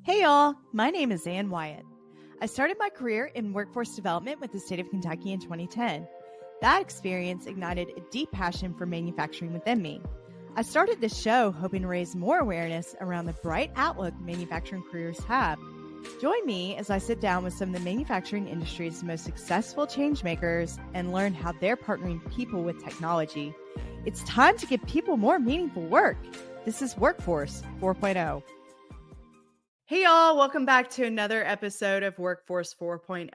Hey y'all, my name is Wyatt. I started my career in workforce development with the state of Kentucky in 2010. That experience ignited a deep passion for manufacturing within me. I started this show hoping to raise more awareness around the bright outlook manufacturing careers have. Join me as I sit down with some of the manufacturing industry's most successful changemakers and learn how they're partnering people with technology. It's time to give people more meaningful work. This is Workforce 4.0. Hey y'all, welcome back to another episode of Workforce 4.0.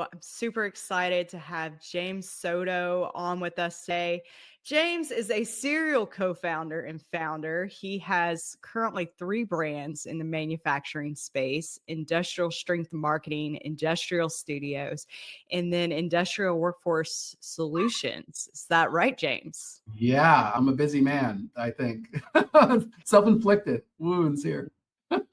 I'm super excited to have Jame Soto on with us today. James is a serial co-founder and founder. He has currently 3 brands in the manufacturing space: Industrial Strength Marketing, Industrial Studios, and then Industrial Workforce Solutions. Is that right, James? Yeah, I'm a busy man, I think. Self-inflicted wounds here.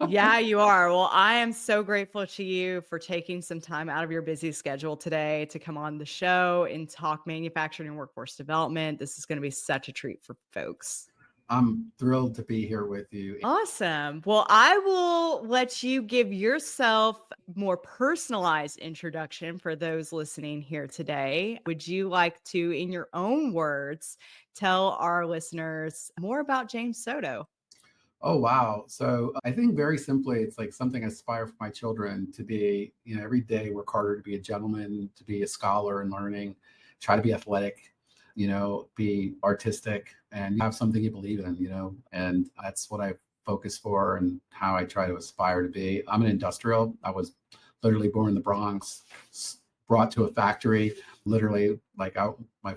Yeah, you are. Well, I am so grateful to you for taking some time out of your busy schedule today to come on the show and talk manufacturing and workforce development. This is going to be such a treat for folks. I'm thrilled to be here with you. Awesome. Well, I will let you give yourself more personalized introduction for those listening here today. Would you like to, in your own words, tell our listeners more about Jame Soto? Oh, wow. So I think very simply, it's like something I aspire for my children to be, every day work harder to be a gentleman, to be a scholar and learning, try to be athletic, be artistic and have something you believe in, and that's what I focus for and how I try to aspire to be. I'm an industrial. I was literally born in the Bronx, brought to a factory, literally my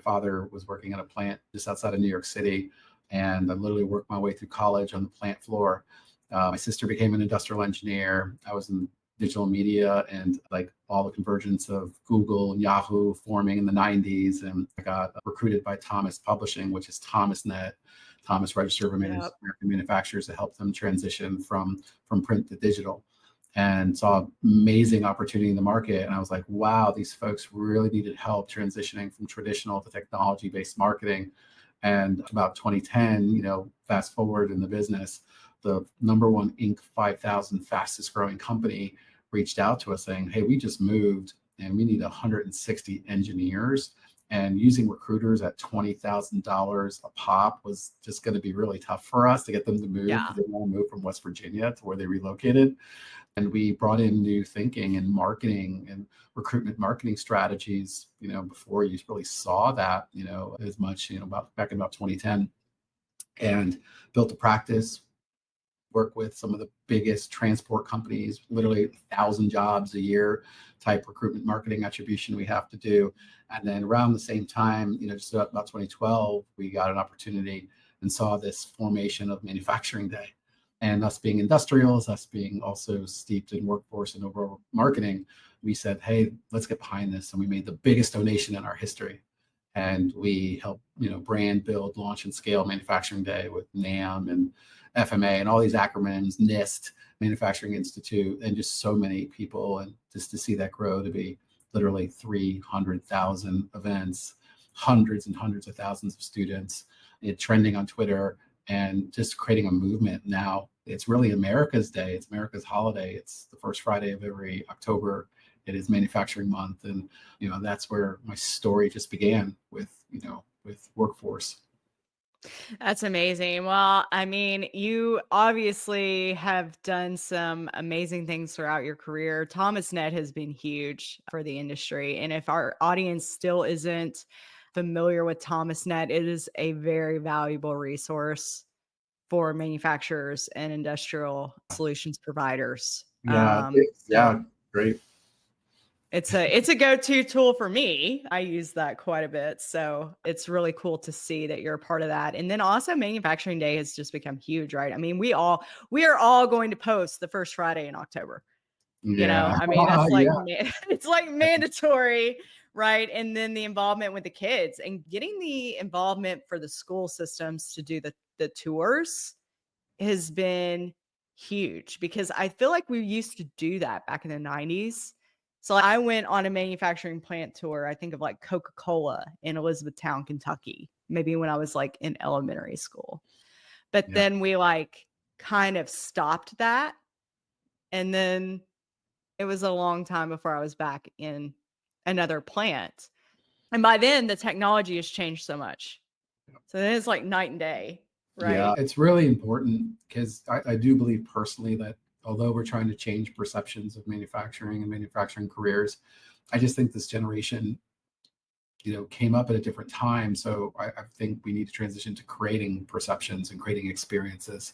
father was working at a plant just outside of New York City. And I literally worked my way through college on the plant floor. My sister became an industrial engineer. I was in digital media and like all the convergence of Google and Yahoo forming in the 90s. And I got recruited by Thomas Publishing, which is ThomasNet, Thomas Register of American Manufacturers, to help them transition from print to digital. And saw amazing opportunity in the market. And I was like, wow, these folks really needed help transitioning from traditional to technology-based marketing. And about 2010, fast forward in the business, the number one Inc. 5000 fastest growing company reached out to us saying, hey, we just moved and we need 160 engineers. And using recruiters at $20,000 a pop was just going to be really tough for us to get them to move because they want to move from West Virginia to where they relocated. And we brought in new thinking and marketing and recruitment marketing strategies, before you really saw that, as much, back in about 2010, and built a practice, work with some of the biggest transport companies, literally 1,000 jobs a year type recruitment marketing attribution we have to do. And then around the same time, just about 2012, we got an opportunity and saw this formation of Manufacturing Day. And us being industrials, us being also steeped in workforce and overall marketing, we said, hey, let's get behind this. And we made the biggest donation in our history. And we helped, brand, build, launch, and scale Manufacturing Day with NAM and FMA and all these acronyms, NIST, Manufacturing Institute, and just so many people. And just to see that grow to be literally 300,000 events, hundreds and hundreds of thousands of students, trending on Twitter, and just creating a movement. Now it's really America's Day. It's America's holiday. It's the first Friday of every October. It is Manufacturing Month. And, that's where my story just began with workforce. That's amazing. Well, I mean, you obviously have done some amazing things throughout your career. ThomasNet has been huge for the industry. And if our audience still isn't familiar with ThomasNet, it is a very valuable resource for manufacturers and industrial solutions providers. Great. It's a go-to tool for me. I use that quite a bit. So it's really cool to see that you're a part of that. And then also Manufacturing Day has just become huge, right? I mean, we are all going to post the first Friday in October. I mean, that's like, it's like mandatory, right? And then the involvement with the kids and getting the involvement for the school systems to do the tours has been huge, because I feel like we used to do that back in the 90s. So I went on a manufacturing plant tour, I think of like Coca-Cola in Elizabethtown, Kentucky, maybe when I was like in elementary school. But then we like kind of stopped that And then it was a long time before I was back in another plant. And by then the technology has changed so much. So then it's like night and day, Yeah, right? it's really important because I do believe personally that although we're trying to change perceptions of manufacturing and manufacturing careers, I just think this generation, came up at a different time. So I think we need to transition to creating perceptions and creating experiences.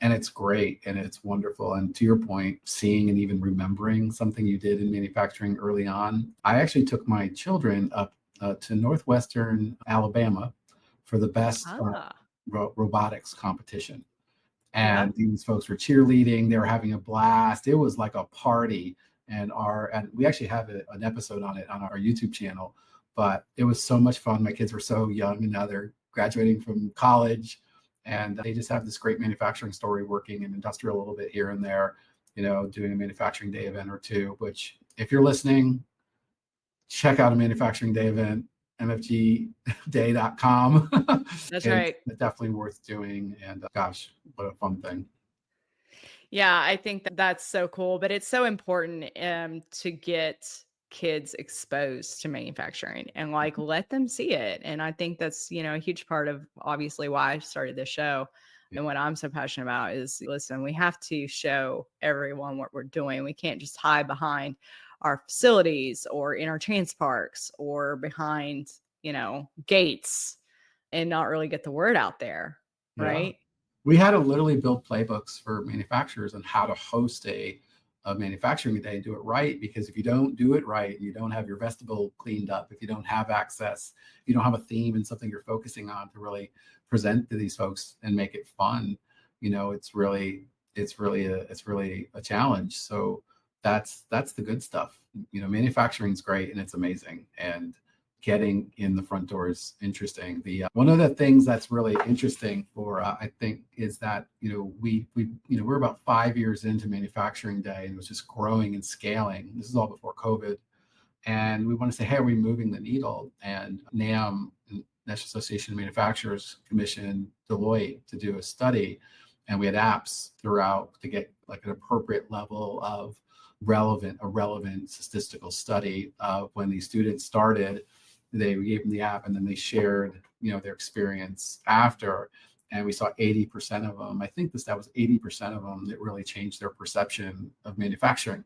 And it's great and it's wonderful. And to your point, seeing and even remembering something you did in manufacturing early on, I actually took my children up to Northwestern Alabama for the best Ah, robotics competition. yep. And these folks were cheerleading, they were having a blast. It was like a party. And we actually have an episode on it on our YouTube channel, but it was so much fun. My kids were so young and now they're graduating from college, and they just have this great manufacturing story, working in industrial a little bit here and there, doing a manufacturing day event or two. Which, if you're listening, check out a manufacturing day event, mfgday.com. That's It's right. definitely worth doing. And gosh, what a fun thing. Yeah, I think that that's so cool, but it's so important to get kids exposed to manufacturing and like let them see it. And I think that's, a huge part of obviously why I started this show. Yeah. And what I'm so passionate about is, listen, we have to show everyone what we're doing. We can't just hide behind our facilities or in our trans parks or behind, gates and not really get the word out there. Yeah. Right. We had to literally build playbooks for manufacturers on how to host a manufacturing day and do it right. Because if you don't do it right, you don't have your vestibule cleaned up, if you don't have access, you don't have a theme and something you're focusing on to really present to these folks and make it fun, it's really a challenge. So that's the good stuff. Manufacturing is great and it's amazing. And getting in the front door is interesting. The one of the things that's really interesting for I think is that we're about 5 years into manufacturing day, and it was just growing and scaling. This is all before COVID, and we want to say, hey, are we moving the needle? And NAM, National Association of Manufacturers, commissioned Deloitte to do a study, and we had apps throughout to get like an appropriate level of relevant statistical study of when these students started. They gave them the app and then they shared their experience after, and we saw 80% of them, I think that was 80% of them, that really changed their perception of manufacturing.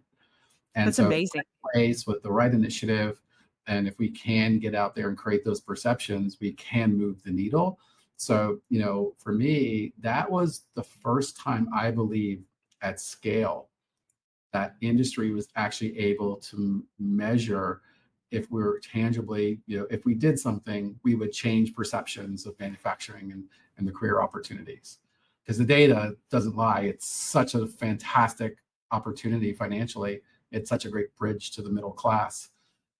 And That's so amazing. place with the right initiative, and if we can get out there and create those perceptions, we can move the needle. So for me, that was the first time, I believe, at scale, that industry was actually able to measure if we were tangibly, if we did something, we would change perceptions of manufacturing and the career opportunities. Because the data doesn't lie. It's such a fantastic opportunity financially. It's such a great bridge to the middle class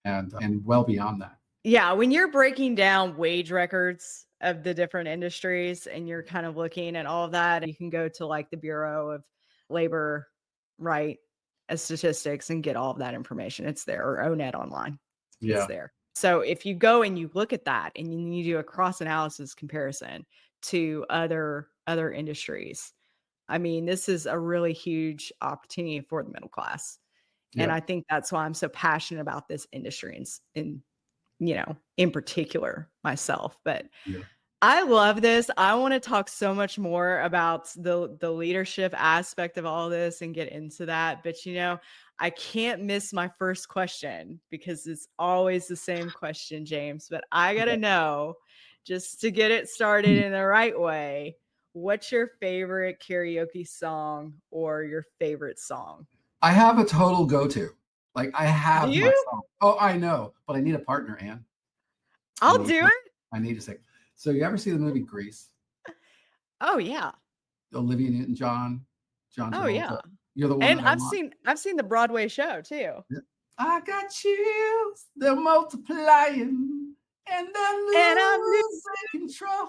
and well beyond that. Yeah, when you're breaking down wage records of the different industries and you're kind of looking at all of that, you can go to like the Bureau of Labor, right, as statistics and get all of that information. It's there, or ONET online. It's Yeah. there. So if you go and you look at that and you do a cross analysis comparison to other industries, I mean, this is a really huge opportunity for the middle class. And Yeah. I think that's why I'm so passionate about this industry in particular myself. But Yeah. I love this. I want to talk so much more about the leadership aspect of all this and get into that. But I can't miss my first question because it's always the same question, James. But I gotta know, just to get it started in the right way, what's your favorite karaoke song or your favorite song? I have a total go-to. Like, I Do have my you? song. Oh, I know, but I need a partner, Ann. I I'll need do it. I need to sing. So you ever see the movie Grease? Oh yeah. Olivia Newton-John, John Oh Travolta. yeah. You're the one And that I I've want. seen I've seen the Broadway show too. Yeah. I got chills, they're multiplying, and they're And I'm losing losing control.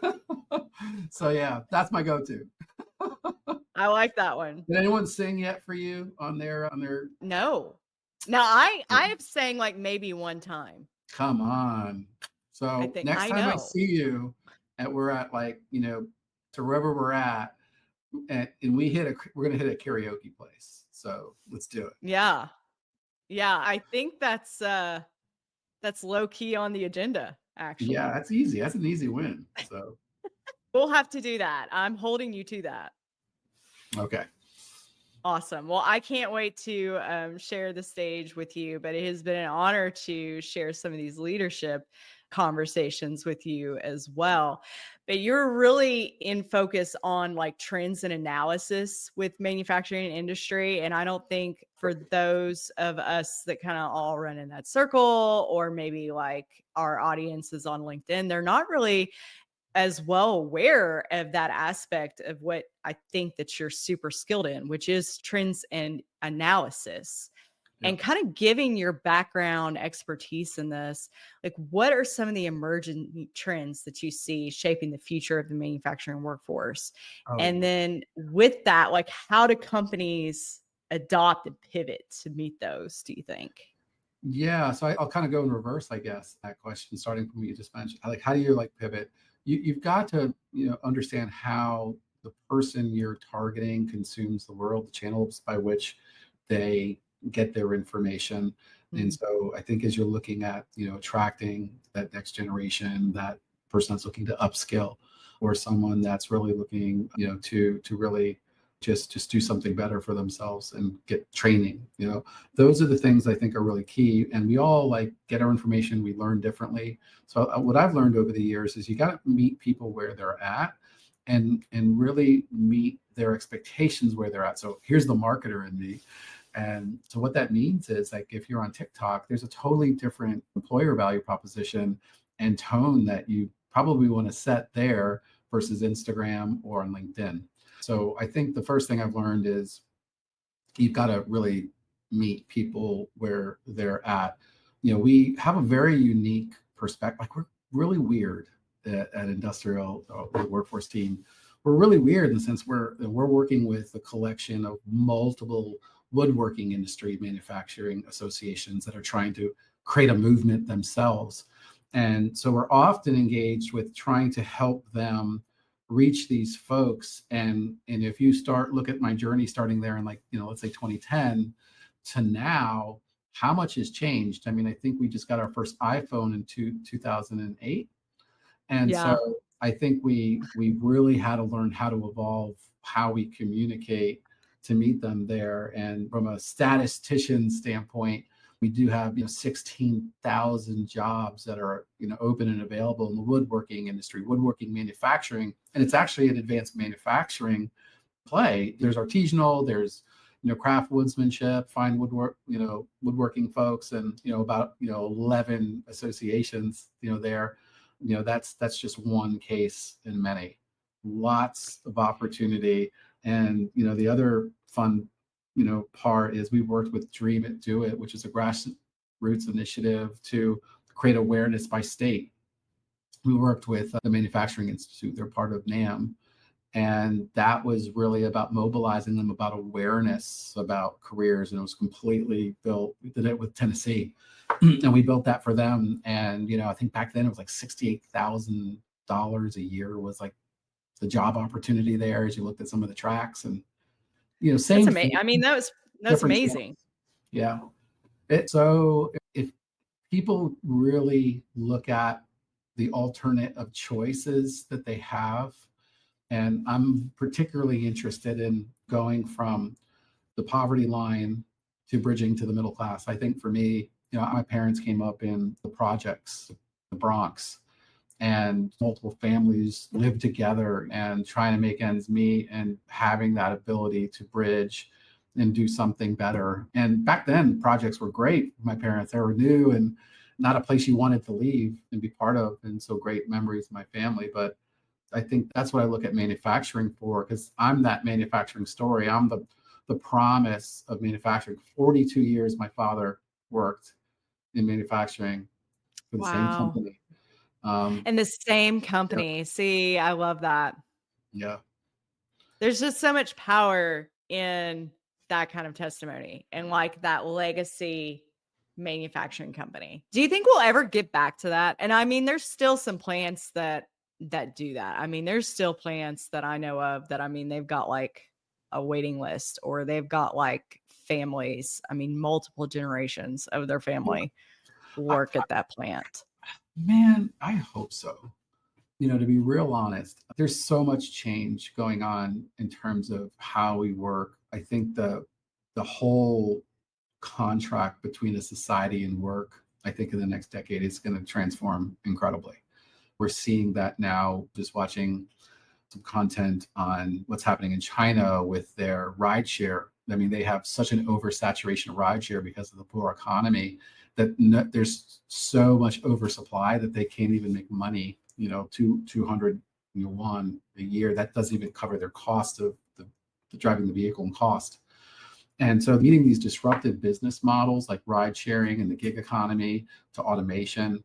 control. So yeah, that's my go-to. I like that one. Did anyone sing yet for you on their? No. Now I have sang like maybe one time. Come on. I So think next I time I know. see you, and we're at like to wherever we're at, and we're going to hit a karaoke place. So let's do it. Yeah. Yeah. I think that's low key on the agenda, Yeah, actually. that's easy. That's an easy win. So, We'll have to do that. I'm holding you to that. okay. Awesome. Well, I can't wait to share the stage with you, but it has been an honor to share some of these leadership conversations with you as well. But you're really in focus on like trends and analysis with manufacturing industry. And I don't think for those of us that kind of all run in that circle, or maybe like our audiences on LinkedIn, they're not really as well aware of that aspect of what I think that you're super skilled in, which is trends and analysis. Yeah. And kind of giving your background expertise in this, like what are some of the emerging trends that you see shaping the future of the manufacturing workforce? Oh, And then with that, like how do companies adopt and pivot to meet those, do you think? yeah. So I'll kind of go in reverse, I guess, that question, starting from what you just mentioned. Like, how do you like pivot? You've got to, understand how the person you're targeting consumes the world, the channels by which they get their information. And Mm. so I think as you're looking at, attracting that next generation, that person that's looking to upskill, or someone that's really looking, to really just do something better for themselves and get training, those are the things I think are really key. And we all like get our information, we learn differently. So what I've learned over the years is you got to meet people where they're at, and really meet their expectations where they're at. So here's the marketer in me. And so what that means is, like, if you're on TikTok, there's a totally different employer value proposition and tone that you probably want to set there versus Instagram or on LinkedIn. So I think the first thing I've learned is you've got to really meet people where they're at. We have a very unique perspective. Like, we're really weird at industrial workforce team. We're really weird in the sense we're working with a collection of multiple woodworking industry manufacturing associations that are trying to create a movement themselves. And so we're often engaged with trying to help them reach these folks. And if you look at my journey starting there in, like, let's say 2010 to now, how much has changed? I mean, I think we just got our first iPhone in 2008. And Yeah. so I think we really had to learn how to evolve how we communicate to meet them there. And from a statistician standpoint, we do have 16,000 jobs that are open and available in the woodworking industry, woodworking manufacturing, and it's actually an advanced manufacturing play. There's artisanal, there's craft woodsmanship, fine woodworking folks, and about 11 associations there. That's just one case in many. Lots of opportunity. And the other fun part is we worked with Dream It, Do It, which is a grassroots initiative to create awareness by state. We worked with the Manufacturing Institute, they're part of NAM, and that was really about mobilizing them about awareness about careers. And it was completely built. We did it with Tennessee, and we built that for them. And I think back then it was like $68,000 a year was like the job opportunity there, as you looked at some of the tracks. And That's same amazing. thing, I mean, that's different amazing. channels. Yeah. So if people really look at the alternate of choices that they have, and I'm particularly interested in going from the poverty line to bridging to the middle class. I think for me, my parents came up in the projects, the Bronx, and multiple families lived together and trying to make ends meet and having that ability to bridge and do something better. And back then, projects were great. My parents, they were new and not a place you wanted to leave and be part of. And so great memories of my family. But I think that's what I look at manufacturing for, because I'm that manufacturing story. I'm the promise of manufacturing. 42 years my father worked in manufacturing for the same Wow. company. And the same Yeah, company. See, I love that. yeah. There's just so much power in that kind of testimony and like that legacy manufacturing company. Do you think we'll ever get back to that? And I mean, there's still some plants that that do that. I mean, there's still plants that I know of that, I mean, they've got like a waiting list, or they've got like families, I mean, multiple generations of their family work at that plant. Man, I hope so. To be real honest, there's so much change going on in terms of how we work. I think the whole contract between a society and work, I think in the next decade is going to transform incredibly. We're seeing that now, just watching some content on what's happening in China with their rideshare. I mean, they have such an oversaturation of rideshare because of the poor economy that there's so much oversupply that they can't even make money. 200 yuan a year. That doesn't even cover their cost of the driving the vehicle and cost. And so meeting these disruptive business models like ride sharing and the gig economy to automation,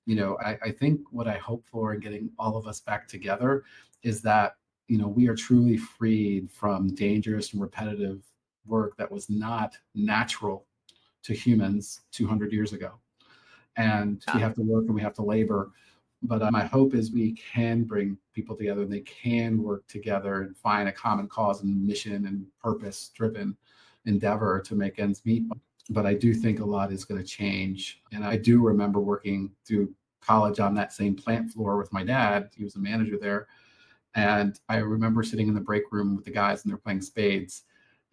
I think what I hope for in getting all of us back together is that, we are truly freed from dangerous and repetitive work that was not natural to humans 200 years ago. And we have to work and we have to labor. But my hope is we can bring people together and they can work together and find a common cause and mission and purpose-driven endeavor to make ends meet. But I do think a lot is going to change. And I do remember working through college on that same plant floor with my dad. He was a manager there. And I remember sitting in the break room with the guys and they're playing spades.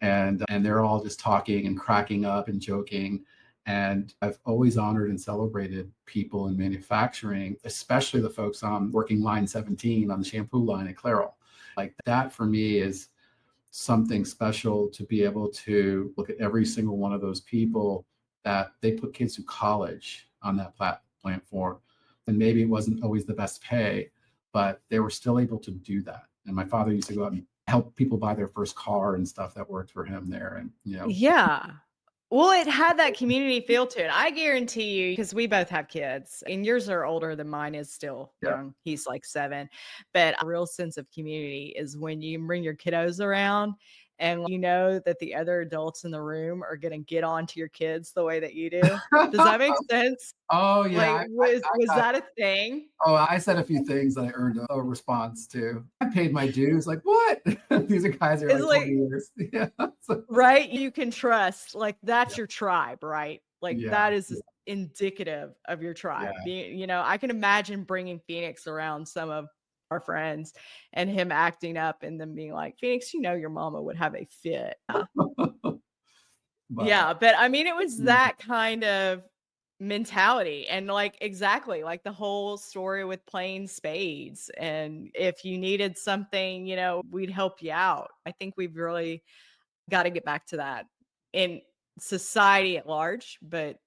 And they're all just talking and cracking up and joking. And I've always honored and celebrated people in manufacturing, especially the folks on working line 17 on the shampoo line at Clairol. Like that for me is something special, to be able to look at every single one of those people that they put kids through college on that plant floor. And maybe it wasn't always the best pay, but they were still able to do that. And my father used to go out and help people buy their first car and stuff that worked for him there. And, Yeah. Well, it had that community feel to it. I guarantee you, because we both have kids and yours are older than mine is still young. He's like 7. But a real sense of community is when you bring your kiddos around and you know that the other adults in the room are going to get on to your kids the way that you do. Does that make sense? Oh, yeah. Like, was that a thing? Oh, I said a few things that I earned a response to. I paid my dues. Like, what? These are guys who are like 20 years. Yeah. Right? You can trust, like, that's your tribe, right? Like, that is indicative of your tribe. I can imagine bringing Phoenix around some of our friends and him acting up and them being like, Phoenix, your mama would have a fit. Yeah, but I mean, it was that kind of mentality, and like exactly like the whole story with playing spades, and if you needed something, we'd help you out. I think we've really got to get back to that in society at large, but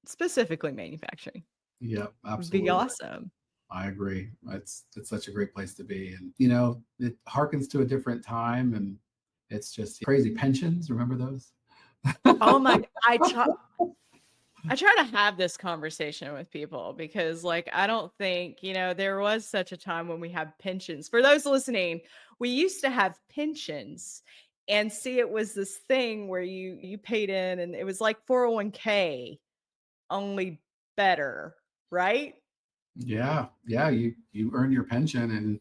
specifically manufacturing. Yeah, absolutely. Be awesome. I agree. It's such a great place to be. And it harkens to a different time, and it's just crazy. Pensions, remember those? Oh my, I try to have this conversation with people because, like, I don't think, there was such a time when we had pensions. For those listening, we used to have pensions, and see, it was this thing where you paid in, and it was like 401k, only better, right? Yeah. You earn your pension, and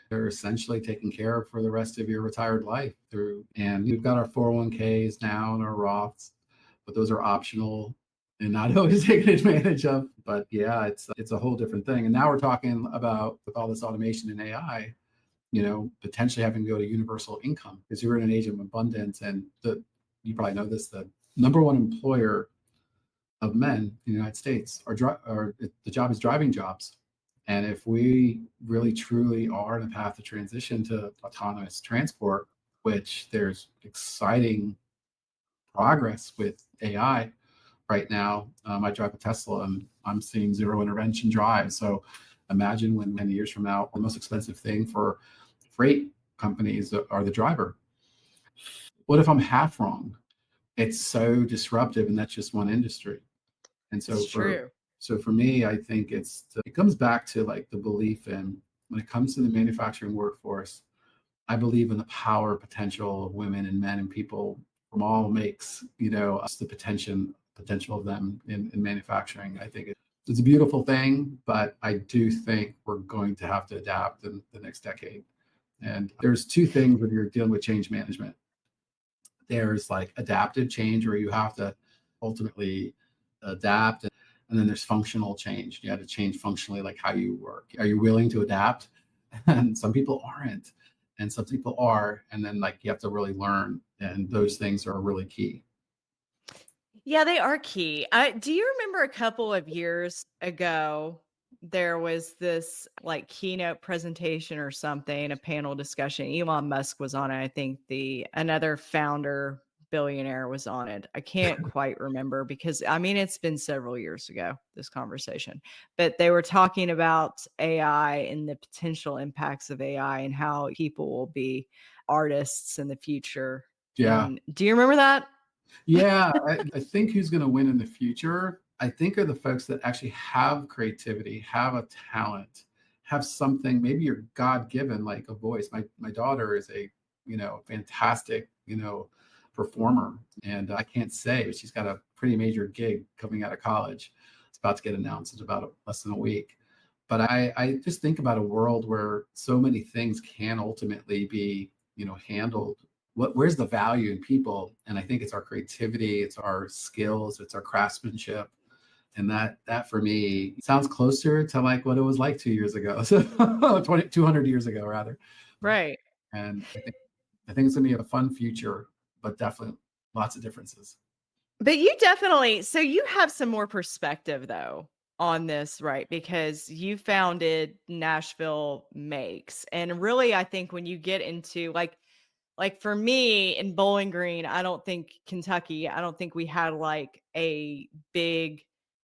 they're essentially taken care of for the rest of your retired life and we've got our 401ks now and our Roths, but those are optional and not always taken advantage of. But yeah, it's a whole different thing. And now we're talking about, with all this automation and AI, potentially having to go to universal income, because you're in an age of abundance. And you probably know this, the number one employer of men in the United States the job is driving jobs. And if we really truly are on a path to transition to autonomous transport, which there's exciting progress with AI right now. I drive a Tesla and I'm seeing zero intervention drive. So imagine when many years from now, the most expensive thing for freight companies are the driver. What if I'm half wrong? It's so disruptive, and that's just one industry. And so for me, I think it comes back to like the belief in, when it comes to the manufacturing workforce, I believe in the power potential of women and men and people from all makes, the potential of them in manufacturing. I think It's a beautiful thing, but I do think we're going to have to adapt in the next decade. And there's two things when you're dealing with change management. There's like adaptive change where you have to ultimately adapt. And then there's functional change. You have to change functionally, like how you work. Are you willing to adapt? And some people aren't, and some people are. And then like you have to really learn. And those things are really key. Yeah, they are key. Do you remember a couple of years ago, there was this like keynote presentation or something, a panel discussion. Elon Musk was on it. I think another founder billionaire was on it. I can't quite remember because I mean, it's been several years ago, this conversation, but they were talking about AI and the potential impacts of AI and how people will be artists in the future. Yeah. And do you remember that? Yeah, I think who's going to win in the future, I think are the folks that actually have creativity, have a talent, have something, maybe you're God-given, like a voice. My daughter is a, fantastic, performer. And I can't say, but she's got a pretty major gig coming out of college. It's about to get announced in about less than a week. But I just think about a world where so many things can ultimately be, handled. Where's the value in people? And I think it's our creativity, it's our skills, it's our craftsmanship. And that for me sounds closer to like what it was like 2 years ago. So 200 years ago, rather. Right. And I think it's gonna be a fun future, but definitely lots of differences. But so you have some more perspective though on this, right? Because you founded Nashville Makes. And really, I think when you get into like for me in Bowling Green, I don't think we had like a big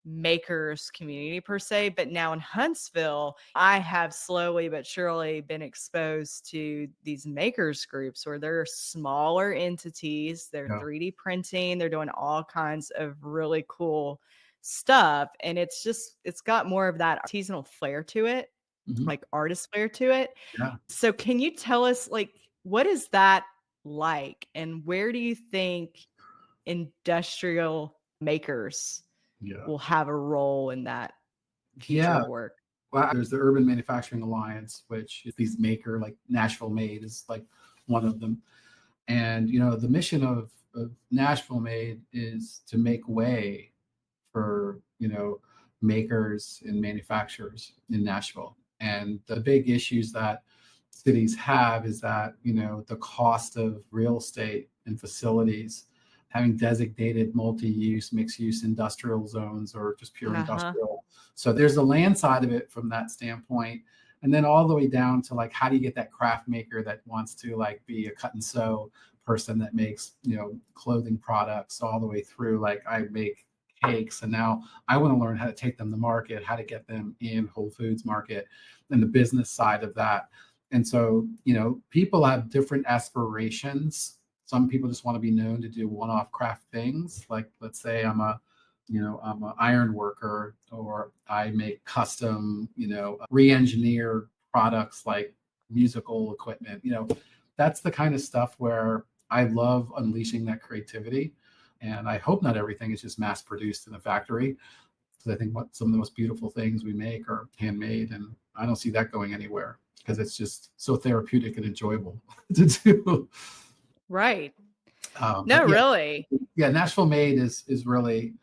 makers community per se, but now in Huntsville, I have slowly but surely been exposed to these makers groups where they're smaller entities, they're Yeah. 3D printing, they're doing all kinds of really cool stuff. And it's got more of that artisanal flair to it, like artist flair to it. Yeah. So can you tell us like, what is that like? And where do you think industrial makers will have a role in that future work? Well, there's the Urban Manufacturing Alliance, which is these maker, like Nashville Made is like one of them. And, the mission of Nashville Made is to make way for, makers and manufacturers in Nashville. And the big issues that cities have is that, the cost of real estate and facilities, having designated multi-use, mixed-use industrial zones or just pure industrial. So there's the land side of it from that standpoint. And then all the way down to like, how do you get that craft maker that wants to like be a cut and sew person that makes, clothing products, all the way through like I make cakes and now I want to learn how to take them to market, how to get them in Whole Foods market, and the business side of that. And so, people have different aspirations. Some people just want to be known to do one-off craft things. Like, let's say I'm an iron worker, or I make custom, re-engineer products like musical equipment. That's the kind of stuff where I love unleashing that creativity. And I hope not everything is just mass produced in a factory, because I think some of the most beautiful things we make are handmade, and I don't see that going anywhere because it's just so therapeutic and enjoyable to do. Right. Really. Yeah, Nashville Made is really,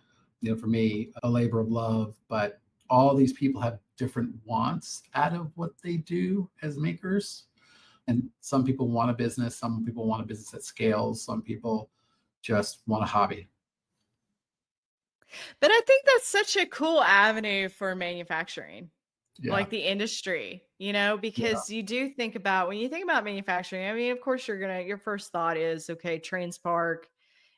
for me, a labor of love. But all these people have different wants out of what they do as makers. And some people want a business, some people want a business that scales, some people just want a hobby. But I think that's such a cool avenue for manufacturing. Yeah. Like the industry, because you do think about, when you think about manufacturing, I mean, of course your first thought is, okay, Trains Park,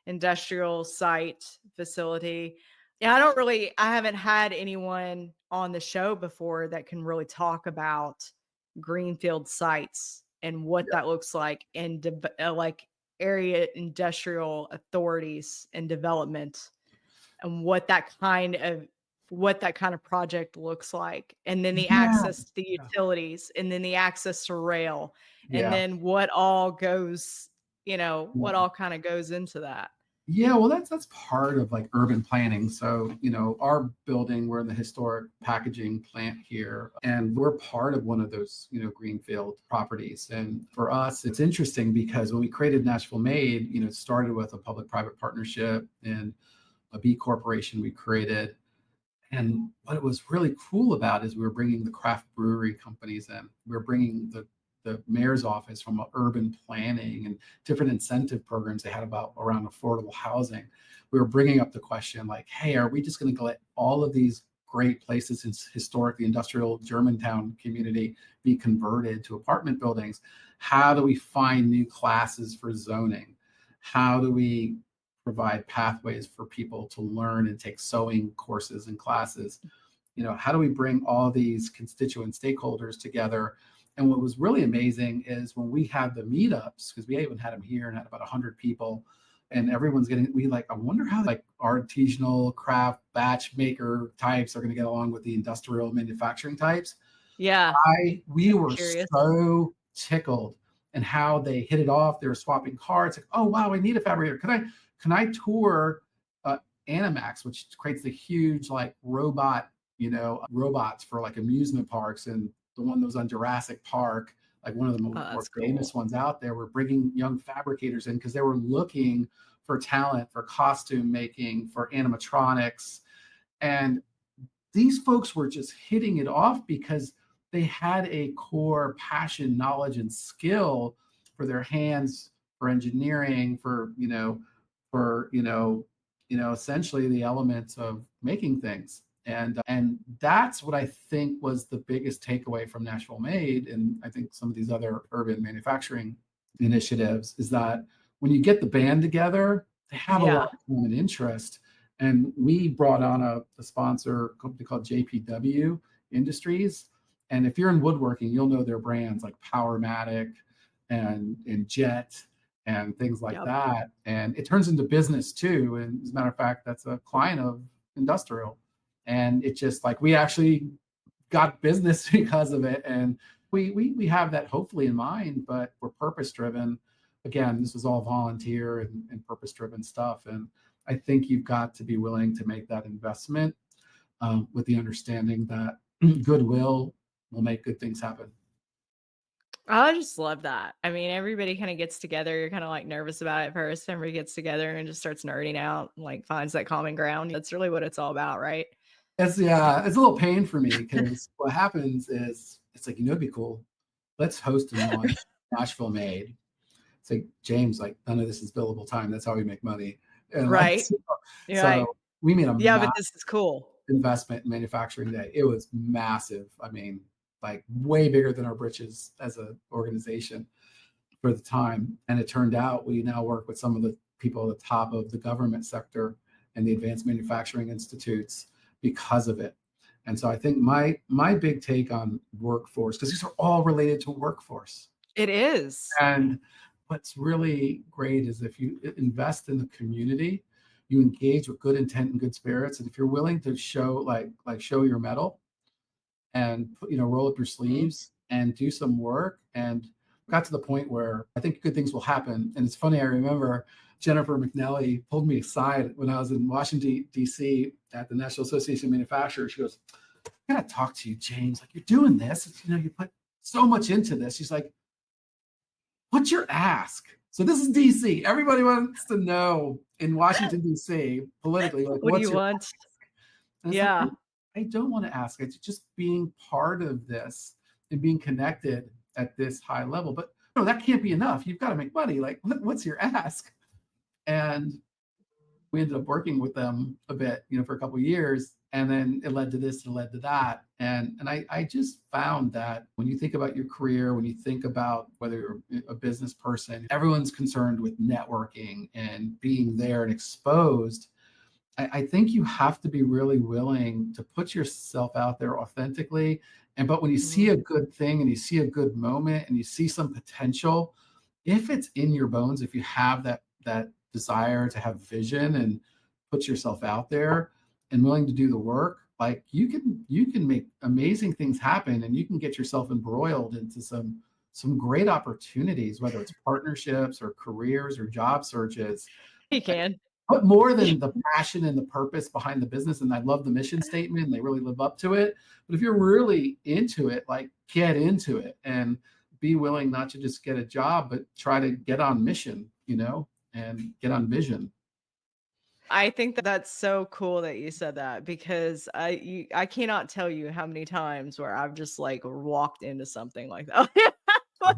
industrial site, facility. Yeah, I haven't had anyone on the show before that can really talk about greenfield sites and what that looks like, and like area industrial authorities and development, and what that kind of project looks like. And then the access to the utilities, and then the access to rail, and then what all goes, what all kind of goes into that. Yeah, well, that's part of like urban planning. So, our building, we're in the historic packaging plant here, and we're part of one of those, greenfield properties. And for us, it's interesting because when we created Nashville Made, it started with a public-private partnership and a B corporation we created. And what it was really cool about is we were bringing the craft brewery companies in. We were bringing the mayor's office from urban planning and different incentive programs they had around affordable housing. We were bringing up the question like, hey, are we just going to let all of these great places in historic, the industrial Germantown community be converted to apartment buildings? How do we find new classes for zoning? How do we provide pathways for people to learn and take sewing courses and classes? How do we bring all these constituent stakeholders together? And what was really amazing is when we had the meetups, because we even had them here and had about 100 people, and everyone's I wonder how like artisanal craft batch maker types are going to get along with the industrial manufacturing types. Yeah. We were curious. so tickled and how they hit it off. They were swapping cards. Like, oh, wow, I need a fabricator. Can I tour Animax, which creates the huge like robots for like amusement parks, and the one that was on Jurassic Park, like one of the more famous ones out there. We're bringing young fabricators in because they were looking for talent, for costume making, for animatronics. And these folks were just hitting it off because they had a core passion, knowledge, and skill for their hands, for engineering, for essentially the elements of making things. And that's what I think was the biggest takeaway from Nashville Made, and I think some of these other urban manufacturing initiatives, is that when you get the band together, they have a lot of common interest. And we brought on a sponsor company called JPW Industries. And if you're in woodworking, you'll know their brands like Powermatic and Jet and things like that. And it turns into business too. And as a matter of fact, that's a client of Industrial. And it just like, we actually got business because of it. And we have that hopefully in mind, but we're purpose driven. Again, this was all volunteer and purpose driven stuff. And I think you've got to be willing to make that investment with the understanding that goodwill will make good things happen. I just love that. I mean, everybody kind of gets together. You're kind of like nervous about it first. Everybody gets together and just starts nerding out, like finds that common ground. That's really what it's all about, right? It's a little pain for me because what happens is it's like, it'd be cool. Let's host and launch Nashville Made. It's like, James, like none of this is billable time. That's how we make money. And right. So we made but this is cool investment in manufacturing day. It was massive. I mean, like way bigger than our britches as an organization for the time. And it turned out we now work with some of the people at the top of the government sector and the advanced manufacturing institutes because of it. And so I think my big take on workforce, because these are all related to workforce. It is. And what's really great is if you invest in the community, you engage with good intent and good spirits. And if you're willing to show show your mettle and roll up your sleeves and do some work, and got to the point where I think good things will happen. And it's funny, I remember Jennifer McNally pulled me aside when I was in Washington, D.C. at the National Association of Manufacturers. She goes, I gotta talk to you, James. Like, you're doing this, you put so much into this. She's like, what's your ask? So this is D.C. Everybody wants to know in Washington, D.C. politically, like, what do you want? Yeah. Like, I don't want to ask. It's just being part of this and being connected at this high level. But no, that can't be enough. You've got to make money. Like, what's your ask? And we ended up working with them a bit, for a couple of years. And then it led to this and led to that. And I just found that when you think about your career, when you think about whether you're a business person, everyone's concerned with networking and being there and exposed. I think you have to be really willing to put yourself out there authentically. But when you see a good thing and you see a good moment and you see some potential, if it's in your bones, if you have that desire to have vision and put yourself out there and willing to do the work, like you can make amazing things happen, and you can get yourself embroiled into some great opportunities, whether it's partnerships or careers or job searches. You can. But more than the passion and the purpose behind the business, and I love the mission statement, and they really live up to it. But if you're really into it, like get into it and be willing not to just get a job, but try to get on mission, and get on vision. I think that that's so cool that you said that, because I cannot tell you how many times where I've just like walked into something like that. Like,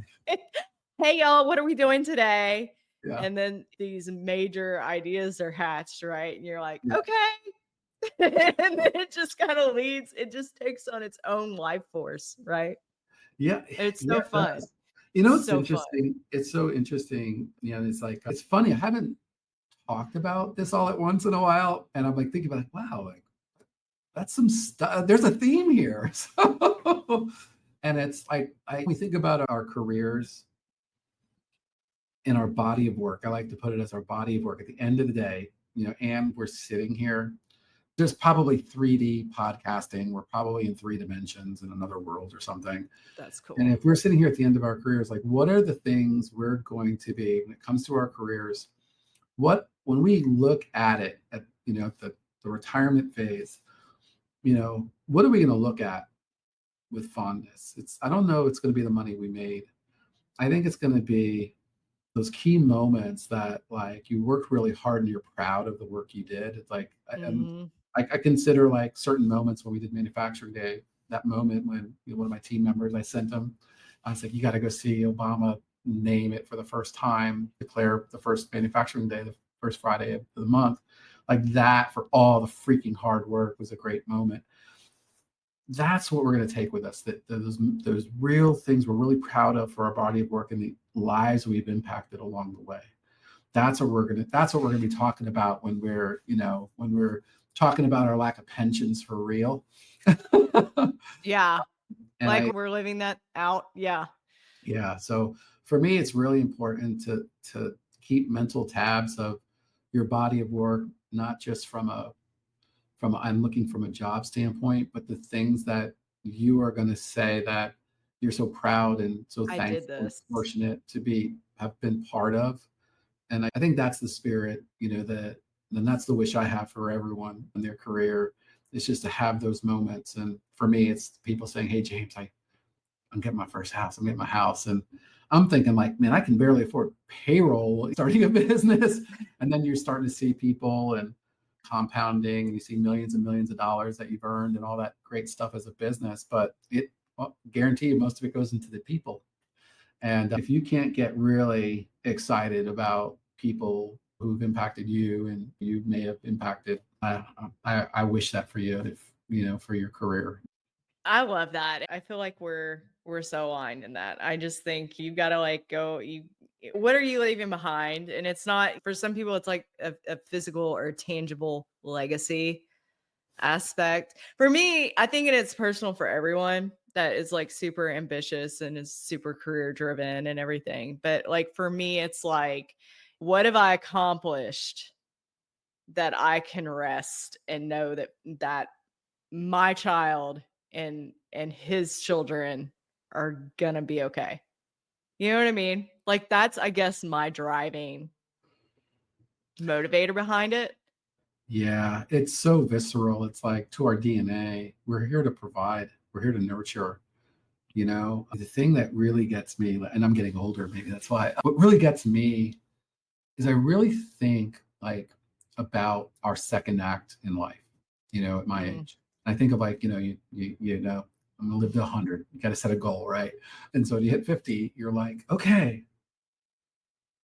hey y'all, what are we doing today? Yeah. And then these major ideas are hatched, right? And you're like, Yeah. okay. And then it just kind of leads, it just takes on its own life force, right? Yeah. And it's Yeah, so it fun. does. It's So fun. interesting. It's so interesting. It's like, it's funny. I haven't talked about this all at once in a while. And I'm like thinking about like, wow, like that's some stuff. There's a theme here. So, and it's like, we think about our careers in our body of work. I like to put it as our body of work at the end of the day, and we're sitting here. There's probably 3D podcasting. We're probably in 3 dimensions in another world or something. That's cool. And if we're sitting here at the end of our careers, like what are the things we're going to be when it comes to our careers? When we look at it at, the retirement phase, what are we going to look at with fondness? I don't know it's going to be the money we made. I think it's going to be those key moments that like you worked really hard and you're proud of the work you did. It's like, I consider like certain moments when we did manufacturing day, that moment when one of my team members, I sent him, I was like, you got to go see Obama name it for the first time, declare the first manufacturing day, the first Friday of the month. Like that, for all the freaking hard work, was a great moment. That's what we're going to take with us, that those real things we're really proud of for our body of work and the lives we've impacted along the way. That's what we're going to be talking about when we're talking about our lack of pensions for real. Yeah. And like we're living that out. Yeah. Yeah. So for me, it's really important to keep mental tabs of your body of work, not just from I'm looking from a job standpoint, but the things that you are going to say that you're so proud and so thankful and fortunate to have been part of. And I think that's the spirit, and that's the wish I have for everyone in their career, is just to have those moments. And for me, it's people saying, hey, James, I'm getting my first house. I'm getting my house. And I'm thinking like, man, I can barely afford payroll starting a business. And then you're starting to see people and compounding, and you see millions and millions of dollars that you've earned and all that great stuff as a business. But guarantee you, most of it goes into the people. And if you can't get really excited about people who've impacted you and you may have impacted, I wish that for you, for your career. I love that. I feel like we're so aligned in that. I just think you've got to like go, what are you leaving behind? And it's not, for some people, it's like a physical or tangible legacy aspect. For me, I think it's personal for everyone that is like super ambitious and is super career driven and everything. But like for me, it's like, what have I accomplished that I can rest and know that my child and his children are gonna be okay? You know what I mean? Like that's, I guess, my driving motivator behind it. Yeah, it's so visceral. It's like to our DNA, we're here to provide, we're here to nurture. The thing that really gets me, and I'm getting older, maybe that's why, what really gets me is I really think like about our second act in life, at my age. I think of like, I'm gonna live to 100. You got to set a goal, right? And so when you hit 50, you're like, okay,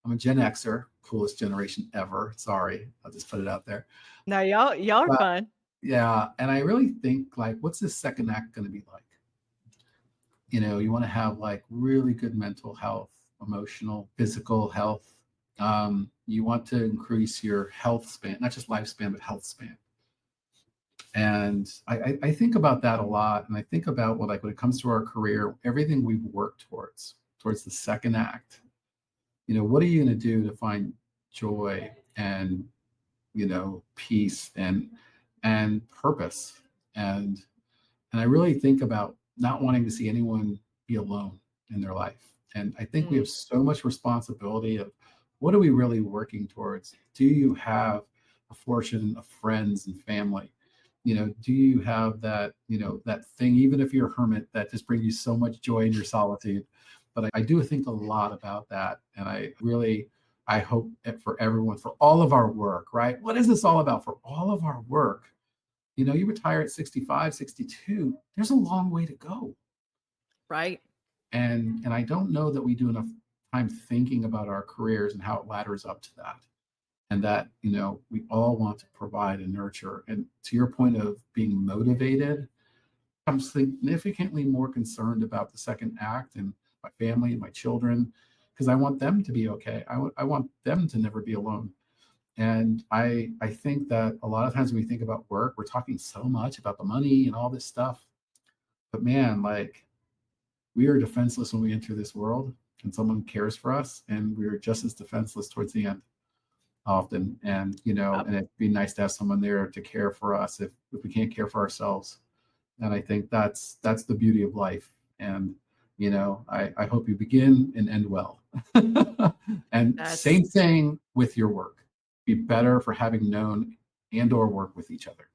I'm a Gen Xer, coolest generation ever. Sorry, I'll just put it out there. No, y'all are fun. Yeah, and I really think like, what's this second act going to be like? You want to have like really good mental health, emotional, physical health. You want to increase your health span, not just lifespan, but health span. And I think about that a lot. And I think about when it comes to our career, everything we've worked towards the second act, what are you going to do to find joy and, peace and purpose? And I really think about not wanting to see anyone be alone in their life. And I think we have so much responsibility of what are we really working towards? Do you have a fortune of friends and family? Do you have that, that thing, even if you're a hermit, that just brings you so much joy in your solitude? But I do think a lot about that. And I hope for everyone, for all of our work, right? What is this all about? For all of our work, you retire at 65, 62, there's a long way to go. Right. And I don't know that we do enough time thinking about our careers and how it ladders up to that. And that, we all want to provide and nurture. And to your point of being motivated, I'm significantly more concerned about the second act and my family and my children, because I want them to be okay. I want them to never be alone. And I think that a lot of times when we think about work, we're talking so much about the money and all this stuff. But man, like, we are defenseless when we enter this world, and someone cares for us, and we are just as defenseless towards the end often. And and it'd be nice to have someone there to care for us if we can't care for ourselves. And I think that's the beauty of life. And I hope you begin and end well. And same thing with your work. Be better for having known and or work with each other.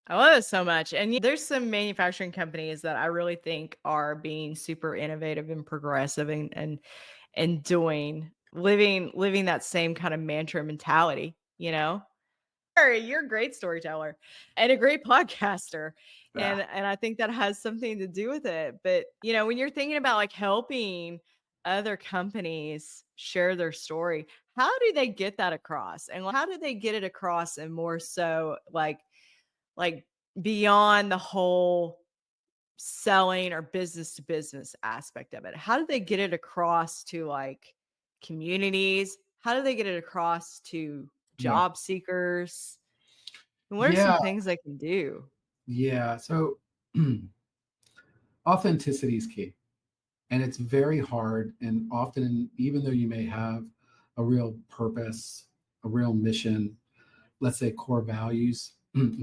I love it so much. And there's some manufacturing companies that I really think are being super innovative and progressive and living that same kind of mantra mentality, You're a great storyteller and a great podcaster. Yeah. And I think that has something to do with it. But, when you're thinking about like helping other companies share their story, how do they get that across? And how do they get it across and more so like beyond the whole selling or business to business aspect of it? How do they get it across to like communities? How do they get it across to job seekers? And what are some things they can do? Yeah. So authenticity is key. And it's very hard. And often, even though you may have a real purpose, a real mission, let's say core values,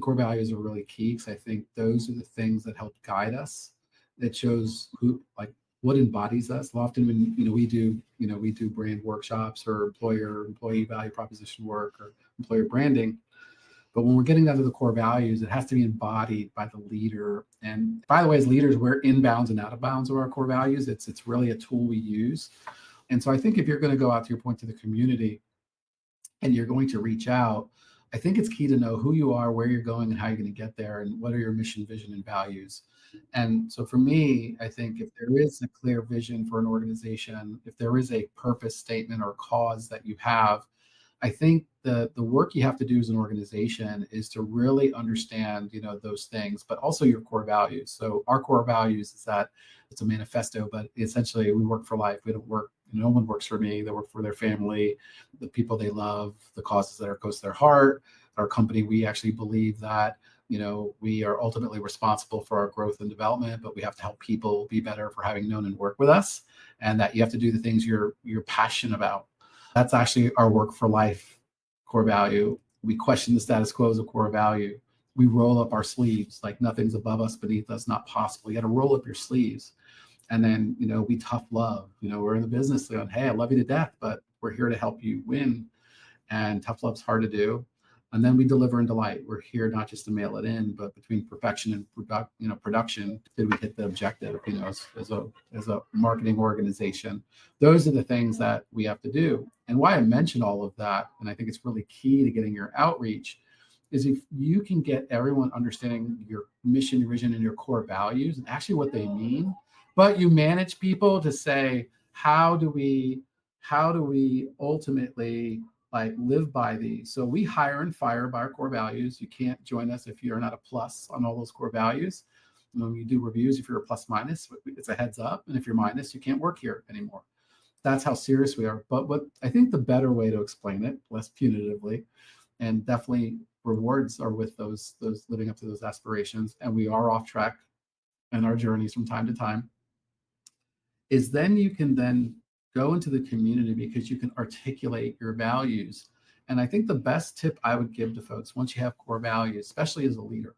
core values are really key, because I think those are the things that help guide us. That shows what embodies us. Often when we do brand workshops or employee value proposition work or employer branding. But when we're getting down to the core values, it has to be embodied by the leader. And by the way, as leaders, we're inbounds and out of bounds of our core values. It's really a tool we use. And so I think if you're going to go out, to your point, to the community, and you're going to reach out, I think it's key to know who you are, where you're going, and how you're going to get there, and what are your mission, vision, and values. And so for me, I think if there is a clear vision for an organization, if there is a purpose statement or cause that you have, I think the work you have to do as an organization is to really understand, those things, but also your core values. So our core values is that it's a manifesto, but essentially we work for life. We don't work, no one works for me. They work for their family, the people they love, the causes that are close to their heart. Our company, we actually believe that, we are ultimately responsible for our growth and development, but we have to help people be better for having known and worked with us, and that you have to do the things you're passionate about. That's actually our work for life core value. We question the status quo as a core value. We roll up our sleeves, like nothing's above us, beneath us, not possible. You got to roll up your sleeves. And then, we tough love. We're in the business going, hey, I love you to death, but we're here to help you win. And tough love's hard to do. And then we deliver and delight. We're here not just to mail it in, but between perfection and production, did we hit the objective? As a marketing organization, those are the things that we have to do. And why I mention all of that, and I think it's really key to getting your outreach, is if you can get everyone understanding your mission, your vision, and your core values, and actually what they mean, but you manage people to say, how do we ultimately live by these? So we hire and fire by our core values. You can't join us if you're not a plus on all those core values. When we do reviews, if you're a plus minus, it's a heads up. And if you're minus, you can't work here anymore. That's how serious we are. But what I think the better way to explain it, less punitively, and definitely rewards are with those living up to those aspirations, and we are off track in our journeys from time to time, is then you can then go into the community because you can articulate your values. And I think the best tip I would give to folks, once you have core values, especially as a leader,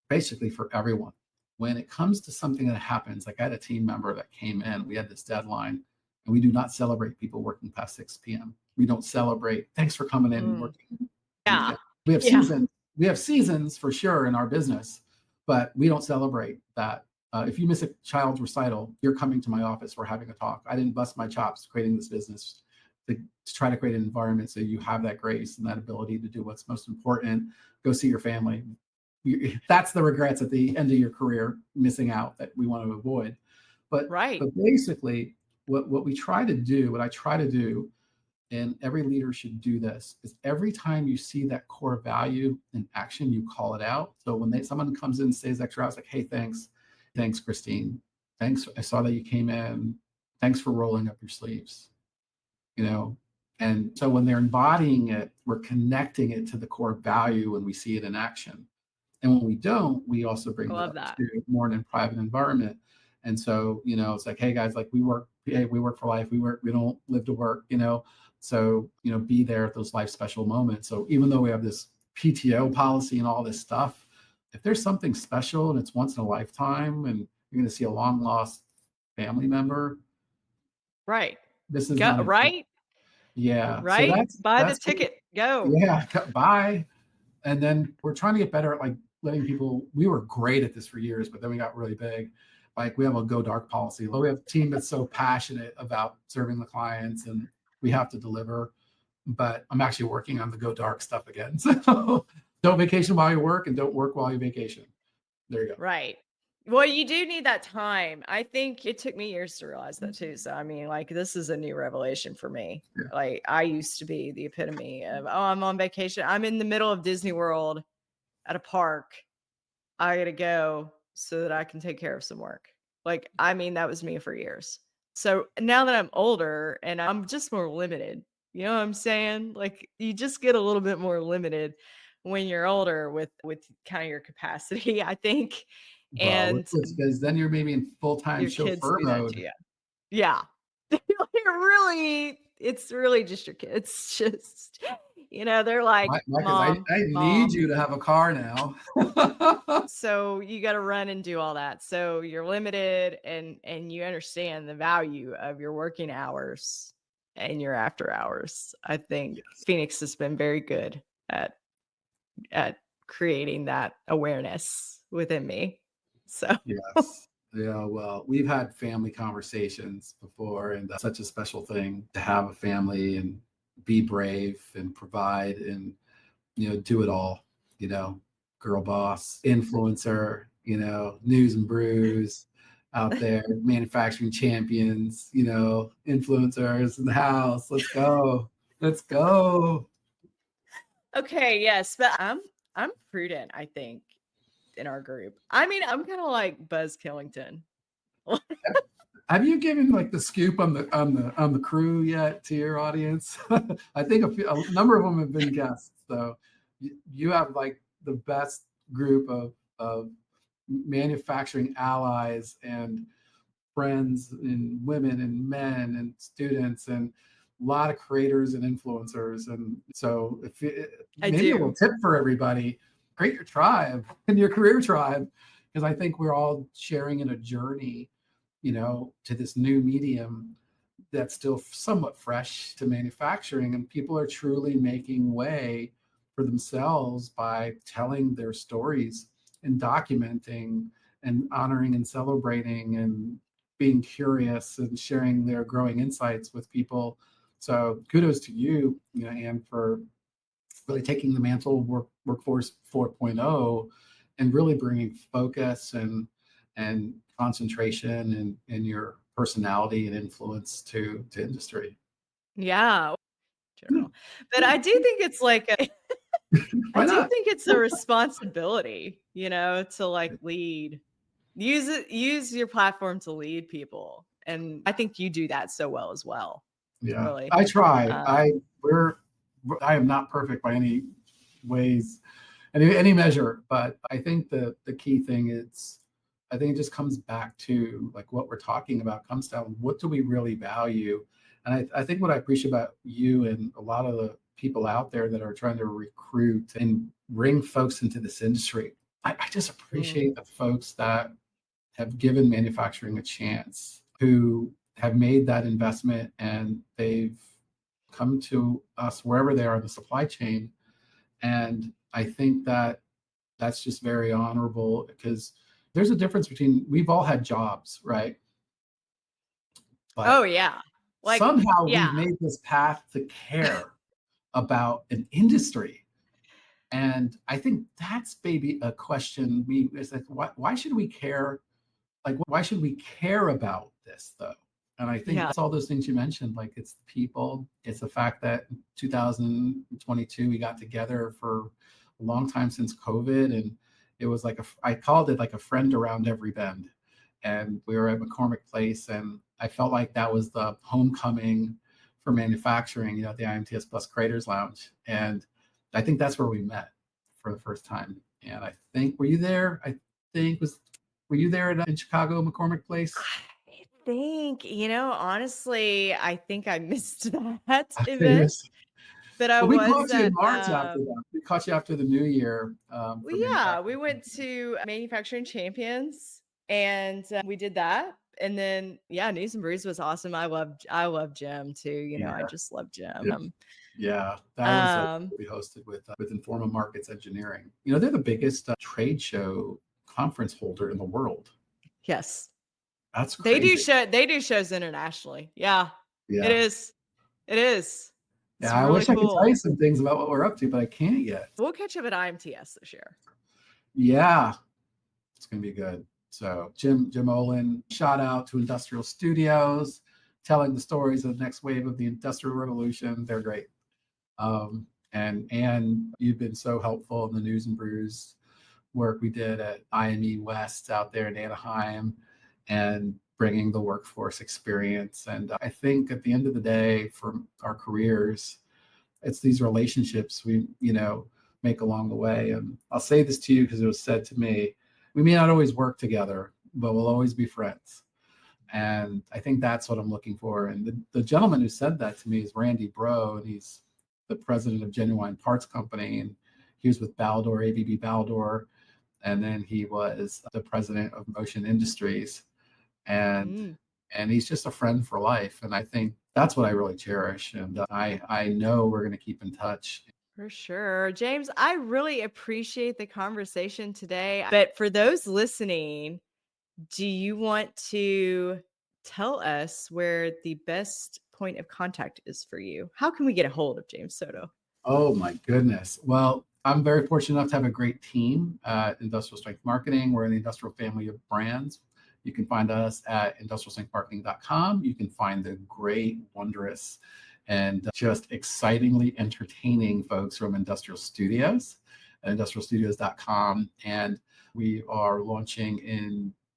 basically for everyone, when it comes to something that happens, like I had a team member that came in, we had this deadline, and we do not celebrate people working past 6 p.m. We don't celebrate, thanks for coming in and working Yeah. We have Yeah. seasons. We have seasons for sure in our business, but we don't celebrate that. If you miss a child's recital, you're coming to my office. We're having a talk. I didn't bust my chops creating this business to try to create an environment so you have that grace and that ability to do what's most important. Go see your family. That's the regrets at the end of your career, missing out, that we want to avoid. But basically, what we try to do, what I try to do, and every leader should do this, is every time you see that core value in action, you call it out. So when someone comes in and stays extra hours, like, hey, thanks, Christine. Thanks. I saw that you came in. Thanks for rolling up your sleeves. And so when they're embodying it, we're connecting it to the core value when we see it in action. And when we don't, we also bring it up to more in a private environment. And so, it's like, hey guys, like we work for life. We don't live to work, So, be there at those life special moments. So even though we have this PTO policy and all this stuff, if there's something special and it's once in a lifetime and you're going to see a long lost family member. Right. This is right. Yeah. Right. So buy the ticket. Go. Yeah. Bye. And then we're trying to get better at like letting people, we were great at this for years, but then we got really big. Like we have a go dark policy. We have a team that's so passionate about serving the clients and we have to deliver, but I'm actually working on the go dark stuff again. So don't vacation while you work and don't work while you vacation. There you go. Right. Well, you do need that time. I think it took me years to realize that too. So, I mean, like, this is a new revelation for me. Yeah. Like, I used to be the epitome of, oh, I'm on vacation. I'm in the middle of Disney World at a park. I got to go so that I can take care of some work. Like, I mean, that was me for years. So now that I'm older and I'm just more limited, you know what I'm saying? Like, you just get a little bit more limited when you're older with kind of your capacity, I think. And because then you're maybe in full-time chauffeur mode. Yeah. It's really just your kids. It's just, they're like, Mom, I need you to have a car now. So you got to run and do all that. So you're limited and you understand the value of your working hours and your after hours. I think Phoenix has been very good at creating that awareness within me. So yes. Yeah, well, we've had family conversations before, and that's such a special thing to have a family and be brave and provide and, do it all, girl boss, influencer, news and brews out there, manufacturing champions, influencers in the house. Let's go. Let's go. Okay, yes, but I'm prudent, I think, in our group. I mean, I'm kind of like 𝗶𝘀 𝗘𝗽𝗶𝘀. Have you given like the scoop on the crew yet to your audience? I think a number of them have been guests. So you have like the best group of manufacturing allies and friends and women and men and students and a lot of creators and influencers. And so maybe a little tip for everybody, create your tribe and your career tribe, because I think we're all sharing in a journey, to this new medium that's still somewhat fresh to manufacturing, and people are truly making way for themselves by telling their stories and documenting and honoring and celebrating and being curious and sharing their growing insights with people. So kudos to you, Anne, for really taking the mantle of Workforce 4.0 and really bringing focus and concentration and your personality and influence to industry. Yeah. But I do think it's like I do think it's a responsibility, to like lead. Use your platform to lead people. And I think you do that so well as well. Yeah. Really. I try. I am not perfect by any ways, any measure, but I think the key thing is, I think it just comes back to like what we're talking about comes down, what do we really value? And I think what I appreciate about you and a lot of the people out there that are trying to recruit and bring folks into this industry, I just appreciate the folks that have given manufacturing a chance, who have made that investment and they've come to us wherever they are in the supply chain And I think that that's just very honorable, because there's a difference between, we've all had jobs, right? But Oh yeah. Like, somehow yeah. we've made this path to care about an industry. And I think that's maybe a question. It's like, why should we care? Like, why should we care about this though? And I think Yeah. that's all those things you mentioned. Like, it's the people, it's the fact that in 2022 we got together for a long time since COVID, and it was like I called it like a friend around every bend. And we were at McCormick Place, and I felt like that was the homecoming for manufacturing, you know, at the IMTS Plus Creators Lounge. And I think that's where we met for the first time. And I think, were you there? Were you there in Chicago, McCormick Place? I think, honestly, I think I missed that I event. But I Well, we was caught you in at, March after that. We caught you after the New Year. well, For yeah, we manufacturing. went to Manufacturing Champions, and we did that. And then, yeah, 𝗧𝗵𝗶𝘀 was awesome. I love Jame too. Yeah, I just love yeah, Jame. yeah. That was we hosted with Informa Markets Engineering. You know, they're the biggest trade show conference holder in the world. Yes, That's crazy. They do shows internationally. Yeah, Yeah, it is. It's yeah. I really wish I could tell cool. you some things about what we're up to, but I can't yet. We'll catch up at IMTS this year. Yeah, it's gonna be good. So Jim Olin, shout out to Industrial Studios, telling the stories of the next wave of the Industrial Revolution. They're great. And you've been so helpful in the News and Brews work we did at IME West out there in Anaheim, and bringing the workforce experience. And I think at the end of the day, for our careers, it's these relationships we, make along the way. And I'll say this to you because it was said to me, we may not always work together, but we'll always be friends. And I think that's what I'm looking for. And the gentleman who said that to me is Randy Bro, and he's the president of Genuine Parts Company. And he was with Baldor, ABB Baldor. And then he was the president of Motion Industries. And he's just a friend for life. And I think that's what I really cherish. And I know we're going to keep in touch. For sure. James, I really appreciate the conversation today. But for those listening, do you want to tell us where the best point of contact is for you? How can we get a hold of James Soto? Oh my goodness. Well, I'm very fortunate enough to have a great team at Industrial Strength Marketing. We're in the industrial family of brands. You can find us at industrialstrengthmarketing.com. You can find the great, wondrous, and just excitingly entertaining folks from Industrial Studios at industrialstudios.com. And we are launching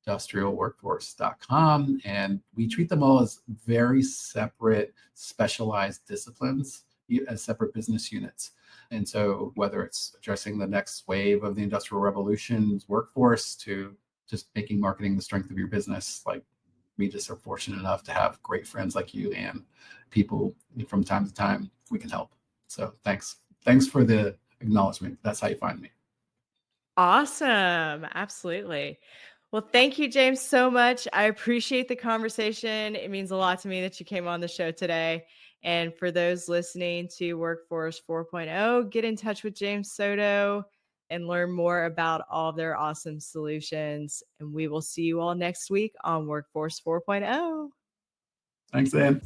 industrialworkforce.com. And we treat them all as very separate, specialized disciplines, as separate business units. And so whether it's addressing the next wave of the industrial revolution's workforce, to just making marketing the strength of your business, like, we just are fortunate enough to have great friends like you and people from time to time we can help. So thanks for the acknowledgement. That's how you find me. Awesome. Absolutely. Well, thank you, James, so much. I appreciate the conversation. It means a lot to me that you came on the show today. And for those listening to Workforce 4.0, get in touch with James Soto and learn more about all of their awesome solutions. And we will see you all next week on Workforce 4.0. Thanks, Ann.